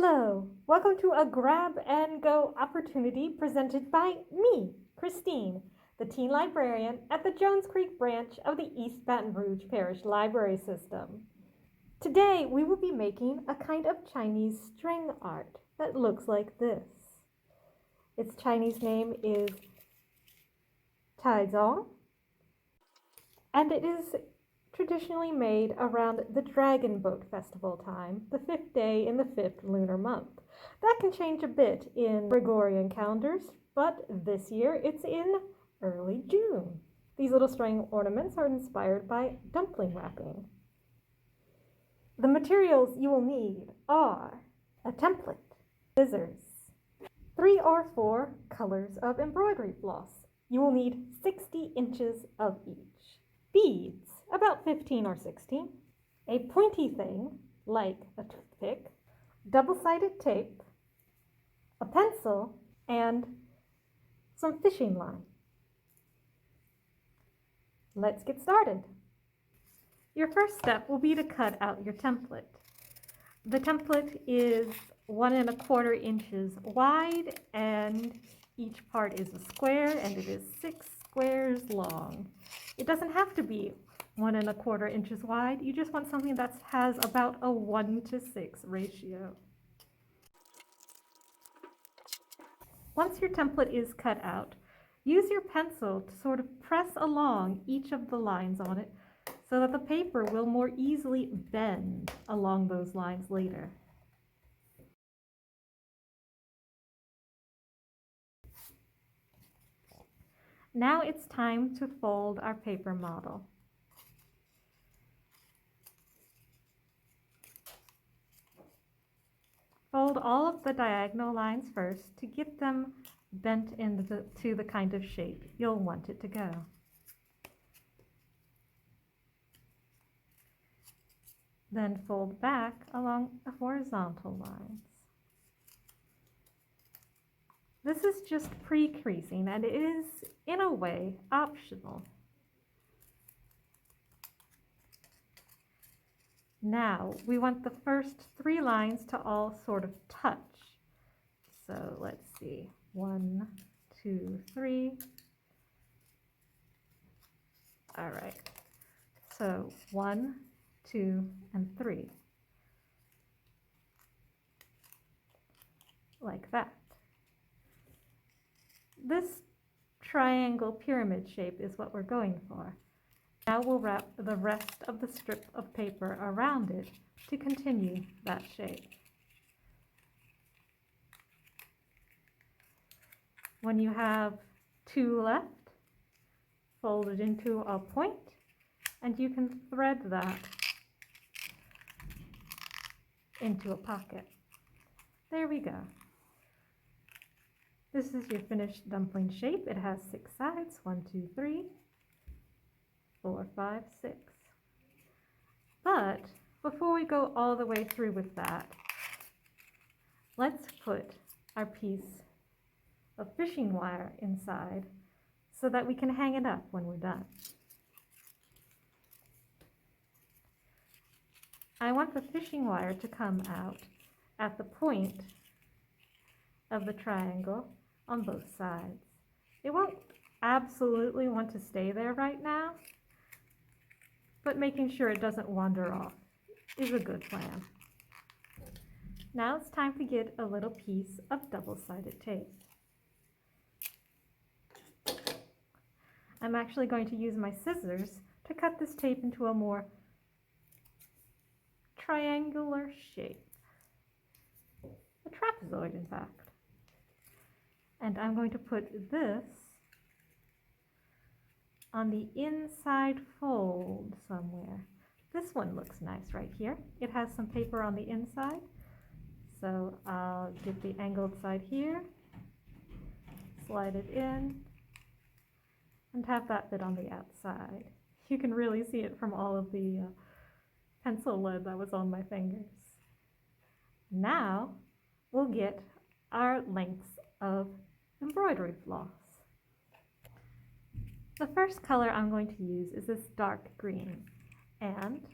Hello, welcome to a grab and go opportunity presented by me, Christine, the teen librarian at the Jones Creek branch of the East Baton Rouge Parish Library System. Today we will be making a kind of Chinese string art that looks like this. Its Chinese name is CaiZong, and it is traditionally made around the Dragon Boat Festival time, the 5th day in the 5th lunar month. That can change a bit in Gregorian calendars, but this year it's in early June. These little string ornaments are inspired by dumpling wrapping. The materials you will need are a template, scissors, 3 or 4 colors of embroidery floss. You will need 60 inches of each. Beads, about 15 or 16, a pointy thing, like a toothpick, double-sided tape, a pencil, and some fishing line. Let's get started. Your first step will be to cut out your template. The template is 1 1/4 inches wide, and each part is a square, and it is 6 squares long. It doesn't have to be 1 1/4 inches wide. You just want something that has about a 1:6 ratio. Once your template is cut out, use your pencil to sort of press along each of the lines on it so that the paper will more easily bend along those lines later. Now it's time to fold our paper model. Fold all of the diagonal lines first to get them bent into the kind of shape you'll want it to go. Then fold back along the horizontal lines. This is just pre-creasing, and it is, in a way, optional. Now, we want the first 3 lines to all sort of touch. So let's see, 1, 2, 3. All right, so 1, 2, and 3. Like that. This triangle pyramid shape is what we're going for. Now we'll wrap the rest of the strip of paper around it to continue that shape. When you have 2 left, fold it into a point, and you can thread that into a pocket. There we go. This is your finished dumpling shape. It has 6 sides, 1, 2, 3, 4, 5, 6. But before we go all the way through with that, let's put our piece of fishing wire inside so that we can hang it up when we're done. I want the fishing wire to come out at the point of the triangle on both sides. It won't absolutely want to stay there right now, but making sure it doesn't wander off is a good plan. Now it's time to get a little piece of double-sided tape. I'm actually going to use my scissors to cut this tape into a more triangular shape. A trapezoid, in fact. And I'm going to put this on the inside fold somewhere. This one looks nice right here. It has some paper on the inside. So I'll get the angled side here, slide it in, and have that bit on the outside. You can really see it from all of the pencil lead that was on my fingers. Now we'll get our lengths of embroidery floss. The first color I'm going to use is this dark green, and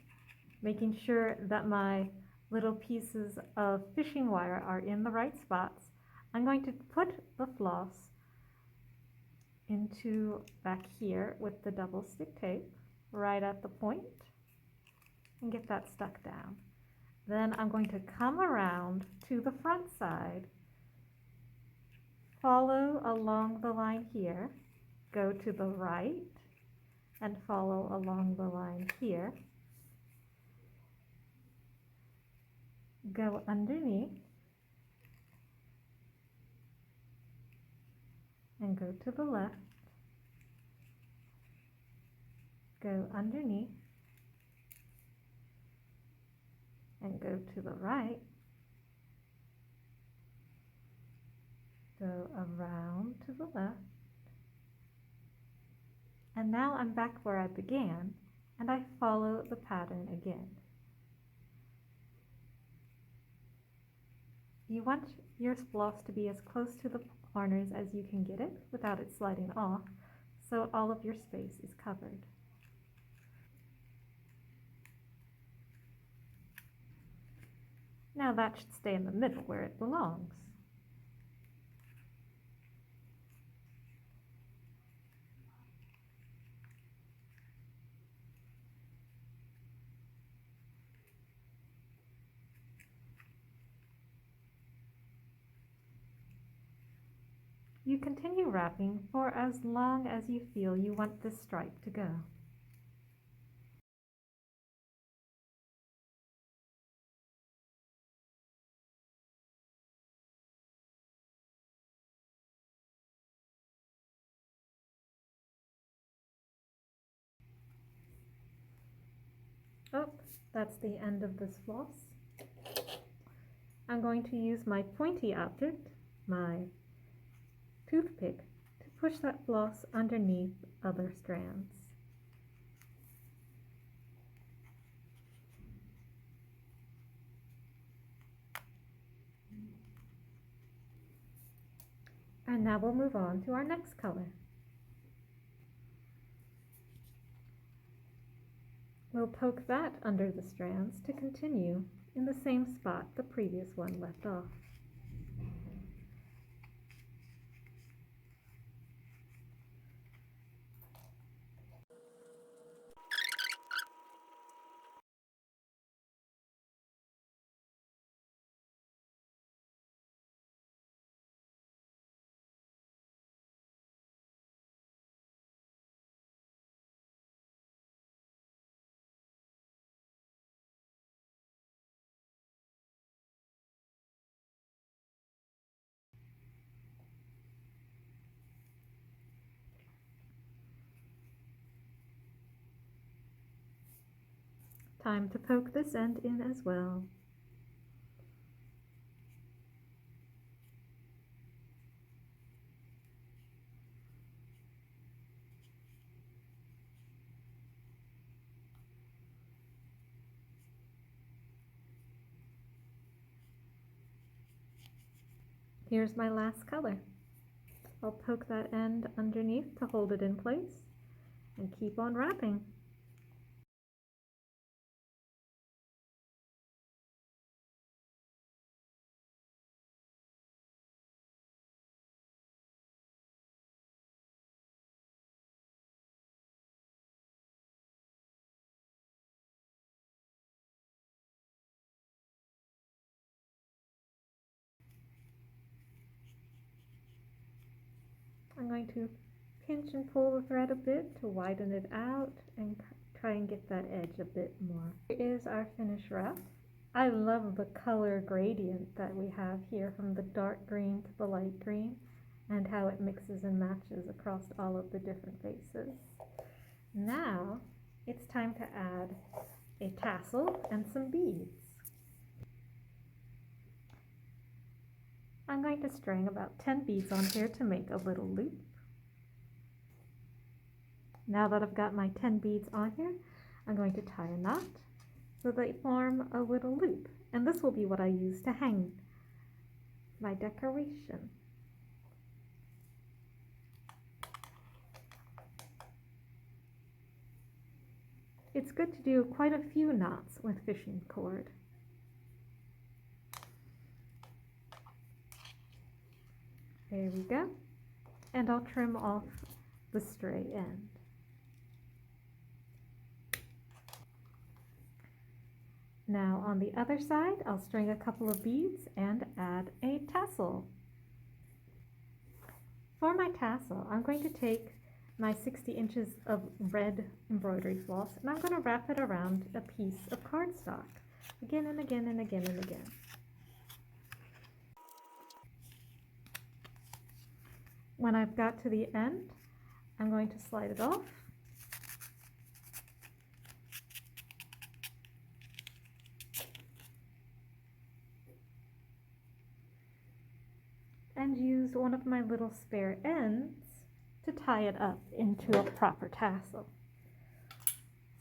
making sure that my little pieces of fishing wire are in the right spots, I'm going to put the floss into back here with the double stick tape right at the point and get that stuck down. Then I'm going to come around to the front side, follow along the line here, go to the right and follow along the line here, go underneath and go to the left, go underneath and go to the right, go around to the left, and now I'm back where I began and I follow the pattern again. You want your floss to be as close to the corners as you can get it without it sliding off, so all of your space is covered. Now that should stay in the middle where it belongs. You continue wrapping for as long as you feel you want this stripe to go. Oh, that's the end of this floss. I'm going to use my pointy object, my toothpick, to push that floss underneath other strands. And now we'll move on to our next color. We'll poke that under the strands to continue in the same spot the previous one left off. Time to poke this end in as well. Here's my last color. I'll poke that end underneath to hold it in place and keep on wrapping. I'm going to pinch and pull the thread a bit to widen it out and try and get that edge a bit more. Here is our finished wrap. I love the color gradient that we have here from the dark green to the light green and how it mixes and matches across all of the different faces. Now it's time to add a tassel and some beads. I'm going to string about 10 beads on here to make a little loop. Now that I've got my 10 beads on here, I'm going to tie a knot so they form a little loop. And this will be what I use to hang my decoration. It's good to do quite a few knots with fishing cord. There we go. And I'll trim off the stray end. Now on the other side, I'll string a couple of beads and add a tassel. For my tassel, I'm going to take my 60 inches of red embroidery floss and I'm going to wrap it around a piece of cardstock again and again and again and again. When I've got to the end, I'm going to slide it off. And use one of my little spare ends to tie it up into a proper tassel.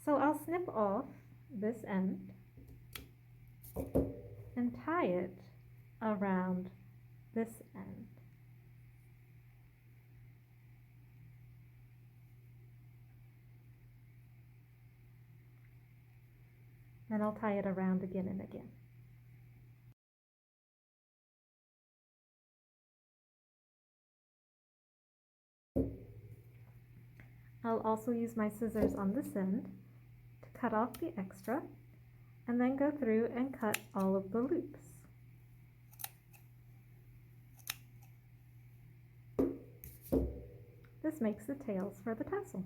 So I'll snip off this end and tie it around this end. Then I'll tie it around again and again. I'll also use my scissors on this end to cut off the extra and then go through and cut all of the loops. This makes the tails for the tassel.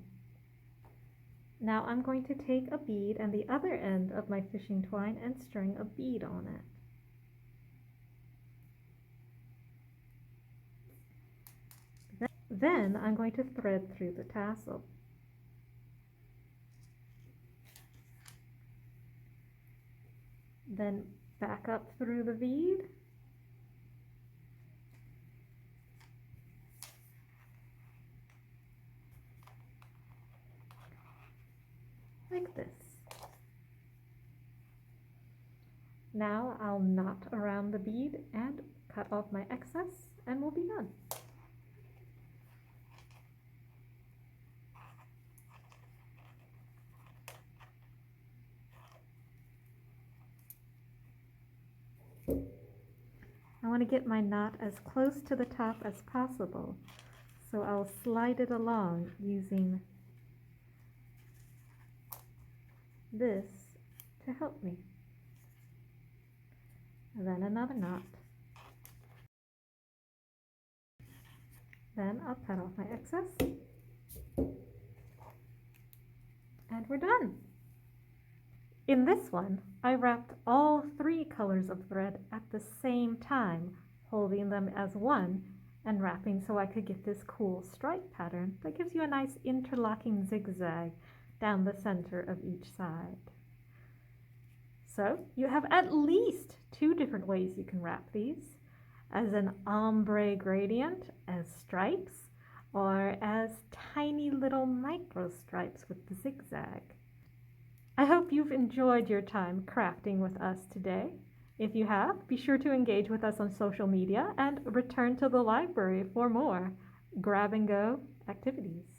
Now I'm going to take a bead and the other end of my fishing twine and string a bead on it. Then I'm going to thread through the tassel. Then back up through the bead. Like this. Now I'll knot around the bead and cut off my excess and we'll be done. I want to get my knot as close to the top as possible, so I'll slide it along using this to help me. And then another knot. Then I'll cut off my excess. And we're done. In this one, I wrapped all 3 colors of thread at the same time, holding them as one and wrapping so I could get this cool stripe pattern that gives you a nice interlocking zigzag down the center of each side. So you have at least 2 different ways you can wrap these, as an ombre gradient, as stripes, or as tiny little micro stripes with the zigzag. I hope you've enjoyed your time crafting with us today. If you have, be sure to engage with us on social media and return to the library for more grab and go activities.